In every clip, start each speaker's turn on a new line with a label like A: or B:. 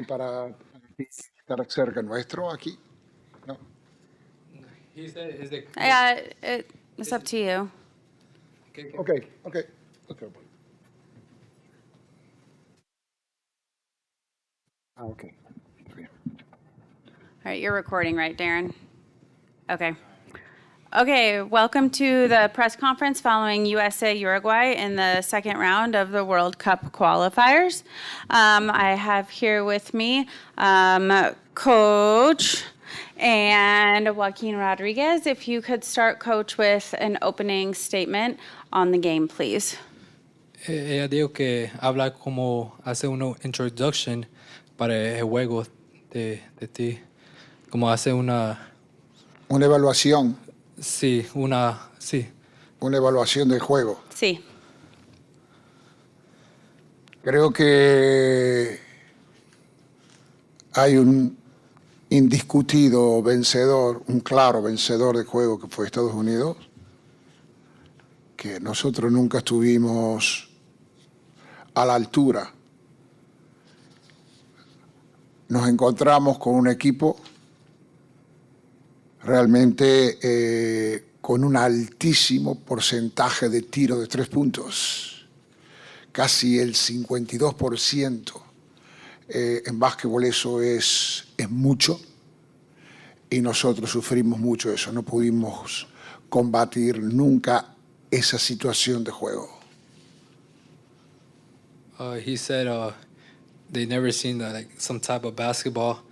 A: para estar cerca nuestro aquí? No.
B: Yeah, it's up to you.
A: Okay. Okay.
B: All right, you're recording, right, Darren? Okay. Okay, welcome to the press conference following USA Uruguay in the second round of the World Cup qualifiers. I have here with me Coach and Joaquin Rodriguez. If you could start, Coach, with an opening statement on the game, please.
C: Ella dijo que habla como hace una introduction para el juego de ti, como hace una
A: evaluación.
C: Sí.
A: Una evaluación del juego.
B: Sí.
A: Creo que hay un indiscutido vencedor, un claro vencedor del juego que fue Estados Unidos, que nosotros nunca estuvimos a la altura. Nos encontramos con un equipo realmente con un altísimo porcentaje de tiro de 3 puntos, casi el 52%. En básquetbol eso es mucho y nosotros sufrimos mucho eso. No pudimos combatir nunca esa situación de juego.
C: He said they never seen some type of basketball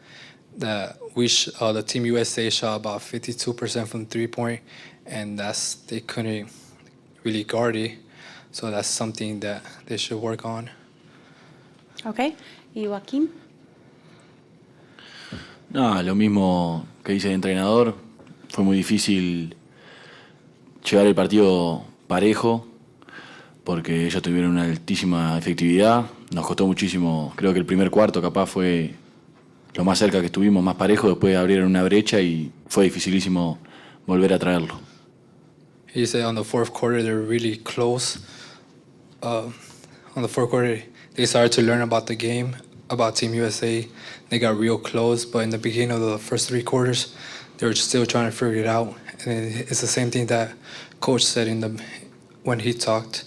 C: that the Team USA shot about 52% from 3-point, and they couldn't really guard it. So that's something that they should work on.
B: Okay. ¿Y Joaquín?
D: No, lo mismo que dice el entrenador. Fue muy difícil llevar el partido parejo porque ellos tuvieron una altísima efectividad. Nos costó muchísimo. Creo que el primer cuarto capaz fue lo más cerca que estuvimos, más parejo. Después abrieron una brecha y fue dificilísimo volver a traerlo.
C: He said on the fourth quarter they were really close. On the fourth quarter they started to learn about the game, about Team USA. They got real close, but in the beginning of the first 3 quarters, they were still trying to figure it out. And it's the same thing that Coach said when he talked.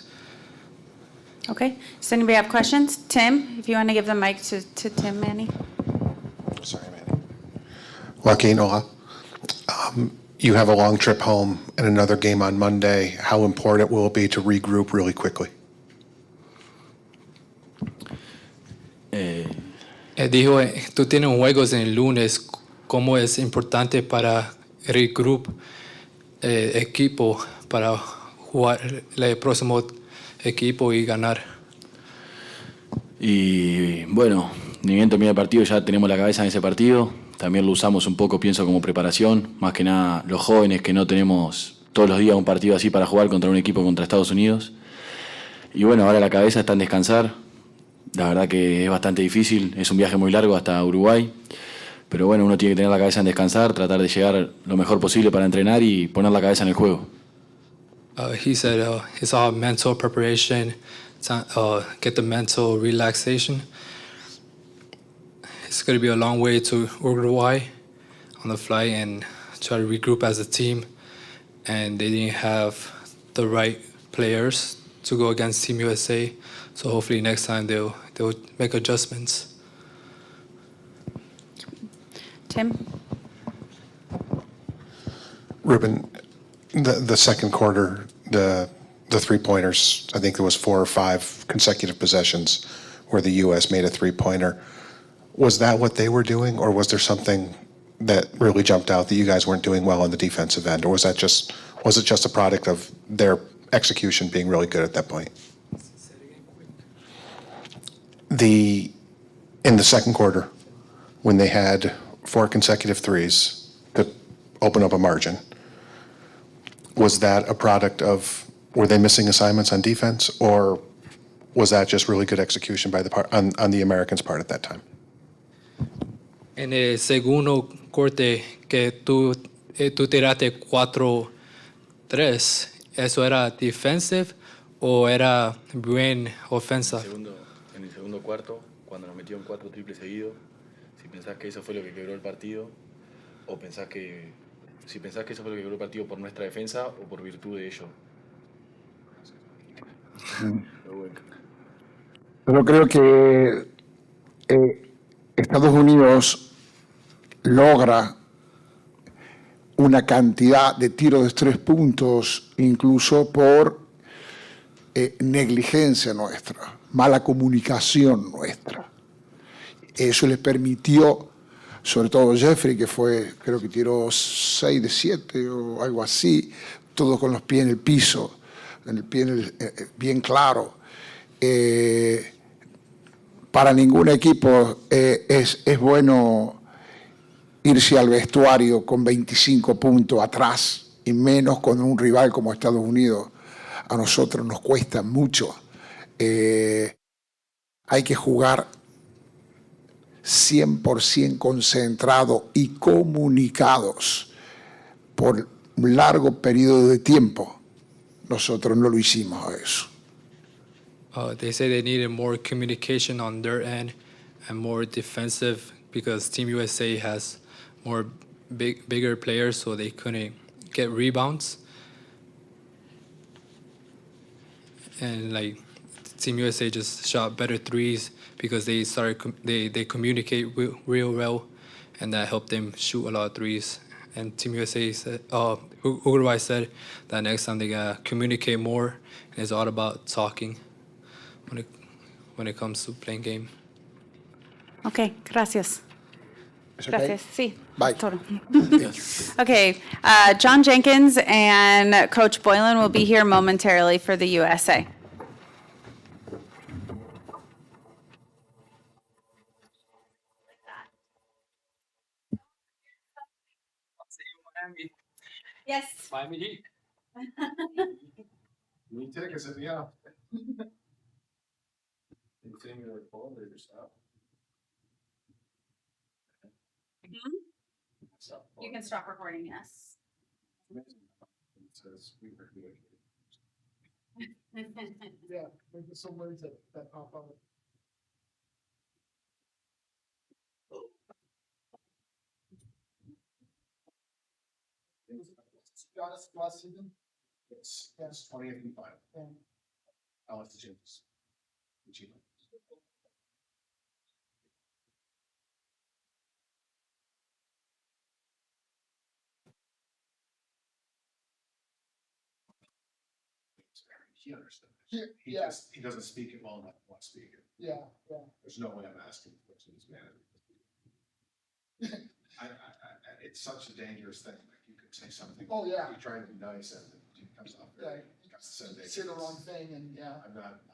B: Okay. Does anybody have questions? Tim, if you want to give the mic to Tim, Manny.
E: Sorry, Manny. Joaquin, hola. You have a long trip home and another game on Monday. How important will it be to regroup really quickly?
C: Dijo, tú tienes juegos en el lunes. ¿Cómo es importante para regroup equipo para jugar el próximo equipo y ganar?
D: Y bueno, ni bien termina el partido ya tenemos la cabeza en ese partido. También lo usamos un poco, pienso, como preparación. Más que nada los jóvenes que no tenemos todos los días un partido así para jugar contra un equipo contra Estados Unidos. Y bueno, ahora la cabeza está en descansar. La verdad que es bastante difícil. Es un viaje muy largo hasta Uruguay. Pero bueno, uno tiene que tener la cabeza en descansar, tratar de llegar lo mejor posible para entrenar y poner la cabeza en el juego.
C: He said it's all mental preparation, get the mental relaxation. It's going to be a long way to Uruguay on the flight and try to regroup as a team. And they didn't have the right players to go against Team USA. So hopefully next time they'll make adjustments.
B: Tim?
E: Ruben, the second quarter, the 3-pointers, I think there was 4 or 5 consecutive possessions where the U.S. made a 3-pointer. Was that what they were doing, or was there something that really jumped out that you guys weren't doing well on the defensive end, or was it just a product of their execution being really good at that point? In the second quarter, when they had 4 consecutive threes to open up a margin, was that a product of, were they missing assignments on defense, or was that just really good execution by on the Americans' part at that time?
C: En el segundo corte que tú tiraste 4-3, ¿eso era defensive o era buena ofensa?
D: En el segundo cuarto, cuando nos metieron 4 triples seguidos, Si pensás que eso fue lo que quebró el partido, o pensás que... Si pensás que eso fue lo que quebró el partido por nuestra defensa o por virtud de ello.
A: Yo creo que Estados Unidos logra una cantidad de tiros de 3 puntos, incluso por negligencia nuestra, mala comunicación nuestra. Eso les permitió, sobre todo Jeffrey, que fue, creo que tiró 6 de 7 o algo así, todo con los pies en el piso, bien claro. Para ningún equipo es bueno irse al vestuario con 25 puntos atrás, y menos con un rival como Estados Unidos. A nosotros nos cuesta mucho. Hay que jugar 100% concentrados y comunicados por un largo periodo de tiempo. Nosotros no lo hicimos a eso.
C: They say they needed more communication on their end and more defensive because Team USA has more bigger players, so they couldn't get rebounds. And like Team USA just shot better threes because they they communicate real well, and that helped them shoot a lot of threes. And Team USA said, Uruguay said that next time they gotta communicate more, and it's all about talking when it comes to playing game.
B: Okay, gracias. Gracias. Sí.
A: Bye.
B: Todo. Okay, John Jenkins and Coach Boylan will be here momentarily for the USA. Yes.
C: Miami Heat.
E: Me tickets at the end.
B: You can stop recording, yes.
A: Yeah, there's some words that pop up. Last season?
E: It's 2085. I like the changes. He understood. He doesn't speak it well enough to want to speak it.
A: Yeah.
E: There's no way I'm asking for his manager. It's such a dangerous thing. Like you could say something.
A: Oh, yeah.
E: You try to be nice and it comes off very.
A: Say the wrong thing and yeah.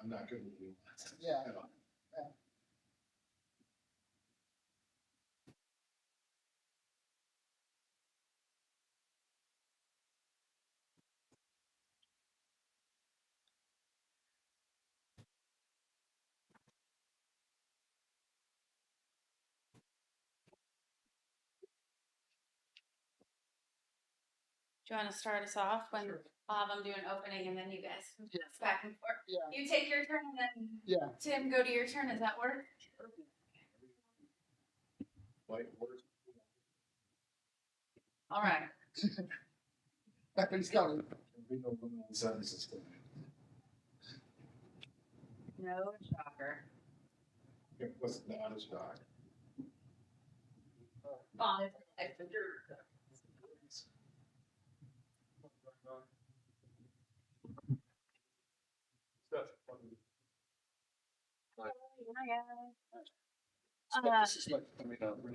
E: I'm not good with doing that.
A: Yeah.
E: At all.
B: Do you want to start us off when I'll have them do an opening and then you guys pass back and forth?
A: Yeah.
B: You take your turn and then
A: Yeah.
B: Tim, go to your turn. Does that work? All right.
A: Back when he's coming.
B: No shocker.
E: It was not a shock.
B: Fine.
E: This is like,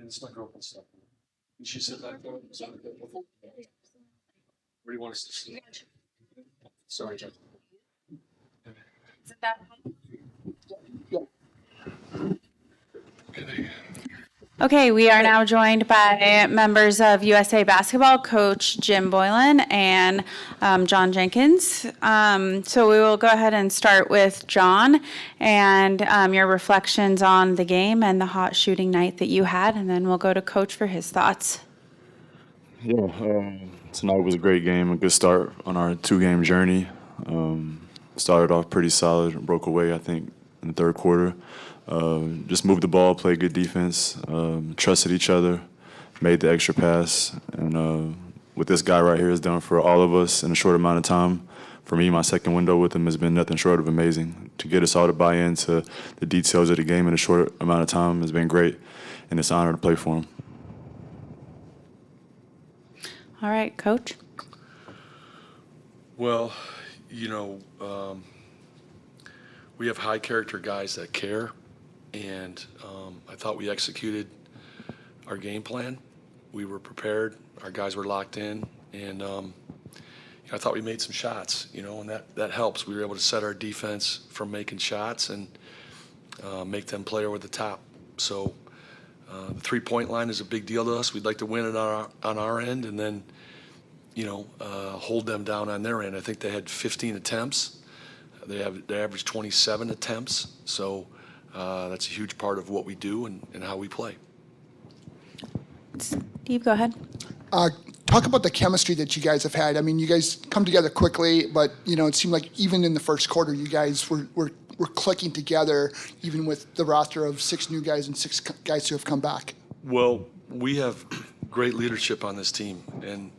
E: this is my girlfriend's stuff. And she said that. Where do you want us to see? Sorry, John.
B: Is it that? Okay, we are now joined by members of USA Basketball, Coach Jim Boylan and John Jenkins. So we will go ahead and start with John and your reflections on the game and the hot shooting night that you had, and then we'll go to Coach for his thoughts.
F: Yeah, tonight was a great game, a good start on our two-game journey. Started off pretty solid, broke away, I think, in the third quarter. just moved the ball, played good defense, trusted each other, made the extra pass. And what this guy right here has done for all of us in a short amount of time, for me, my second window with him has been nothing short of amazing. To get us all to buy into the details of the game in a short amount of time has been great, and it's an honor to play for him.
B: All right, Coach.
G: Well, we have high character guys that care, and I thought we executed our game plan. We were prepared. Our guys were locked in, and I thought we made some shots, and that helps. We were able to set our defense from making shots and make them play over the top. So the three-point line is a big deal to us. We'd like to win it on our end, and then hold them down on their end. I think they had 15 attempts. They averaged 27 attempts. So that's a huge part of what we do and how we play.
B: Steve, go ahead.
H: Talk about the chemistry that you guys have had. I mean, you guys come together quickly, but it seemed like even in the first quarter, you guys were clicking together, even with the roster of 6 new guys and 6 guys who have come back.
G: Well, we have great leadership on this team, and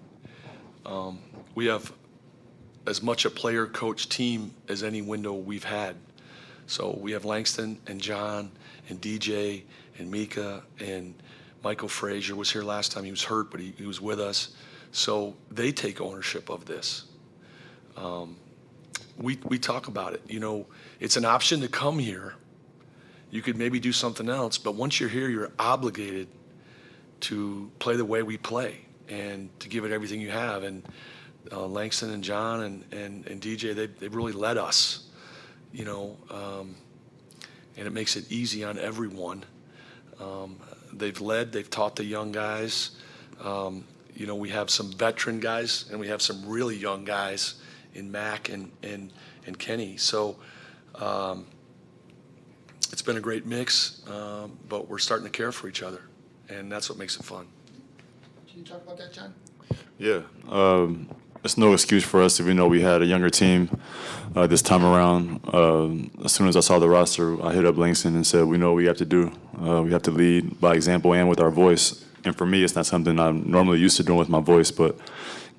G: we have as much a player-coach team as any window we've had. So we have Langston and John and DJ and Mika and Michael Frazier was here last time. He was hurt, but he was with us. So they take ownership of this. We talk about it. It's an option to come here. You could maybe do something else, but once you're here, you're obligated to play the way we play and to give it everything you have. And Langston and John and DJ, they've really led us, and it makes it easy on everyone. They've led, they've taught the young guys. We have some veteran guys and we have some really young guys in Mac and Kenny. So it's been a great mix, but we're starting to care for each other, and that's what makes it fun.
H: Can you talk about that, John?
F: Yeah. It's no excuse for us if we know we had a younger team this time around. As soon as I saw the roster, I hit up Langston and said, we know what we have to do. We have to lead by example and with our voice. And for me, it's not something I'm normally used to doing with my voice, but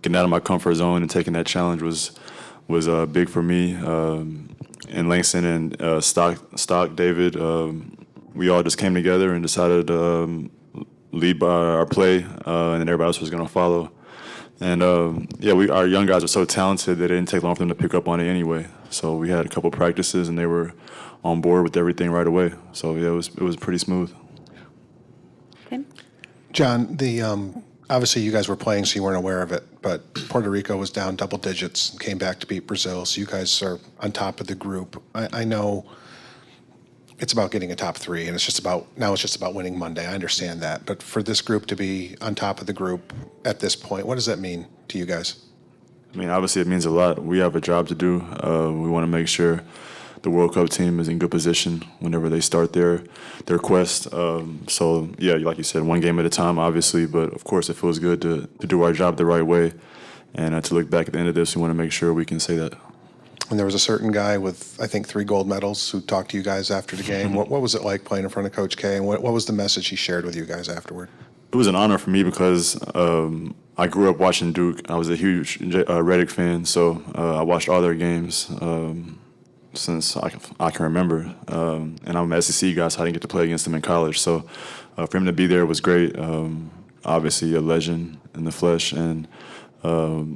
F: getting out of my comfort zone and taking that challenge was big for me. And Langston and Stock David, we all just came together and decided to lead by our play, and then everybody else was going to follow. And our young guys are so talented that it didn't take long for them to pick up on it anyway. So we had a couple practices, and they were on board with everything right away. So yeah, it was pretty smooth.
B: Tim?
E: John, obviously you guys were playing, so you weren't aware of it, but Puerto Rico was down double digits and came back to beat Brazil. So you guys are on top of the group. I know it's about getting a top 3, and it's just about winning Monday. I understand that, but for this group to be on top of the group at this point, what does that mean to you guys?
F: I mean, obviously it means a lot. We have a job to do. We want to make sure the World Cup team is in good position whenever they start their quest. So yeah, like you said, one game at a time, obviously, but of course it feels good to do our job the right way, and to look back at the end of this, we want to make sure we can say that.
E: And there was a certain guy with, I think, 3 gold medals who talked to you guys after the game. What was it like playing in front of Coach K, and what was the message he shared with you guys afterward?
F: It was an honor for me because I grew up watching Duke. I was a huge Redick fan, so I watched all their games since I can remember. And I'm an SEC guy, so I didn't get to play against him in college. So for him to be there was great. Obviously a legend in the flesh, and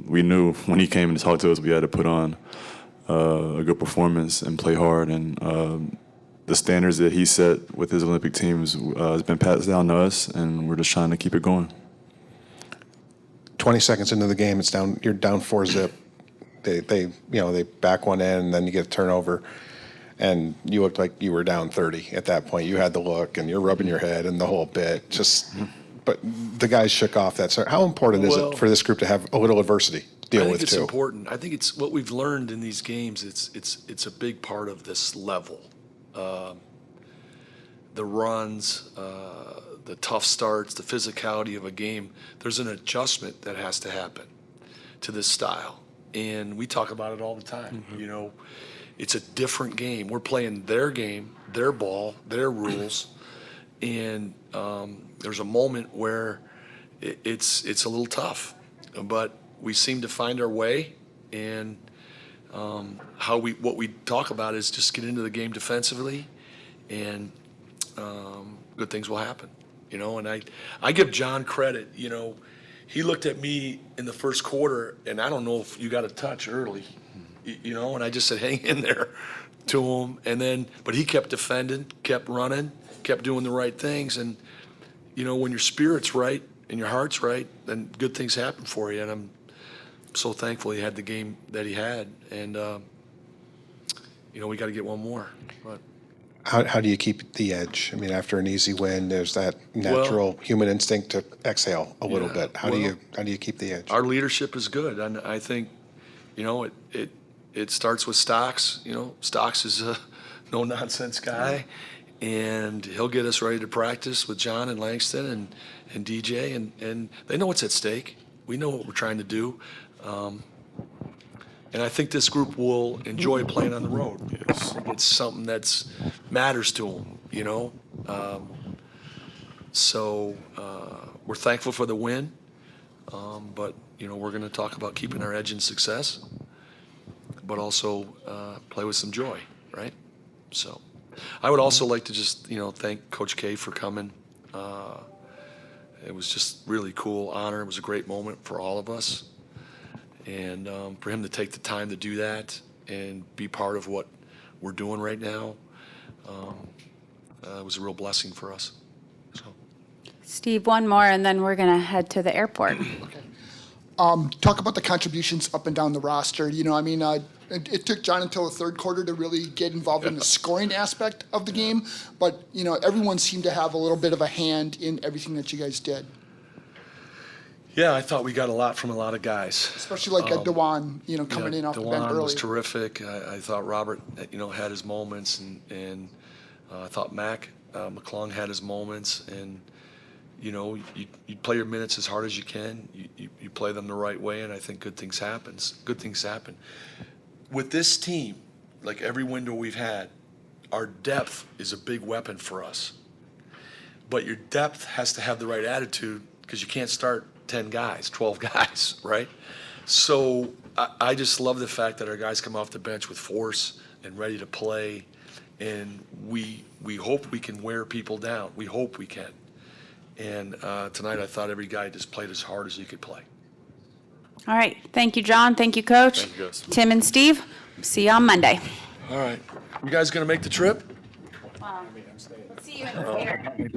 F: we knew when he came and talked to us, we had to put on a good performance and play hard. And the standards that he set with his Olympic teams has been passed down to us, and we're just trying to keep it going.
E: 20 seconds into the game, it's down. You're down 4-zip. They back one in, and then you get a turnover, and you looked like you were down 30 at that point. You had the look, and you're rubbing your head and the whole bit. But the guys shook off that. So how important is it for this group to have a little adversity to deal with too?
G: I think it's important. I think it's what we've learned in these games. It's a big part of this level. The runs, the tough starts, the physicality of a game. There's an adjustment that has to happen to this style, and we talk about it all the time. It's a different game. We're playing their game, their ball, their rules, and there's a moment where it's a little tough, but we seem to find our way, and what we talk about is just get into the game defensively, and good things will happen, you know. And I give John credit, you know. He looked at me in the first quarter, and I don't know if you got a touch early, you know, and I just said, hang in there to him. But he kept defending, kept running, kept doing the right things. And, you know, when your spirit's right and your heart's right, then good things happen for you. And I'm so thankful he had the game that he had. And, you know, we got to get one more. But
E: How do you keep the edge? I mean, after an easy win, there's that natural human instinct to exhale a little bit. How do you keep the edge?
G: Our leadership is good, and I think, you know, it starts with Stocks. You know, Stocks is a no nonsense guy, and he'll get us ready to practice with John and Langston and DJ, and they know what's at stake. We know what we're trying to do. And I think this group will enjoy playing on the road. Yes. I think it's something that matters to them, you know. So we're thankful for the win, but, you know, we're going to talk about keeping our edge in success, but also play with some joy, right? So I would also like to just, you know, thank Coach K for coming. It was just really cool honor. It was a great moment for all of us. And for him to take the time to do that and be part of what we're doing right now was a real blessing for us. So.
B: Steve, one more, and then we're going to head to the airport.
H: Talk about the contributions up and down the roster. You know, I mean, it took John until the third quarter to really get involved in the scoring aspect of the game, but, you know, everyone seemed to have a little bit of a hand in everything that you guys did.
G: Yeah, I thought we got a lot from a lot of guys.
H: Especially like DeJuan, you know, coming in off the bench early.
G: DeJuan was terrific. I thought Robert, you know, had his moments, and I thought McClung had his moments. And, you know, you play your minutes as hard as you can. You play them the right way, and I think good things happen. With this team, like every window we've had, our depth is a big weapon for us. But your depth has to have the right attitude, because you can't start 10 guys, 12 guys, right? So I just love the fact that our guys come off the bench with force and ready to play, and we hope we can wear people down. We hope we can. And tonight I thought every guy just played as hard as he could play.
B: All right. Thank you, John. Thank you, Coach.
G: Thank you, guys.
B: Tim and Steve, see you on Monday.
G: All right. You guys going to make the trip?
B: Let's see you in the theater.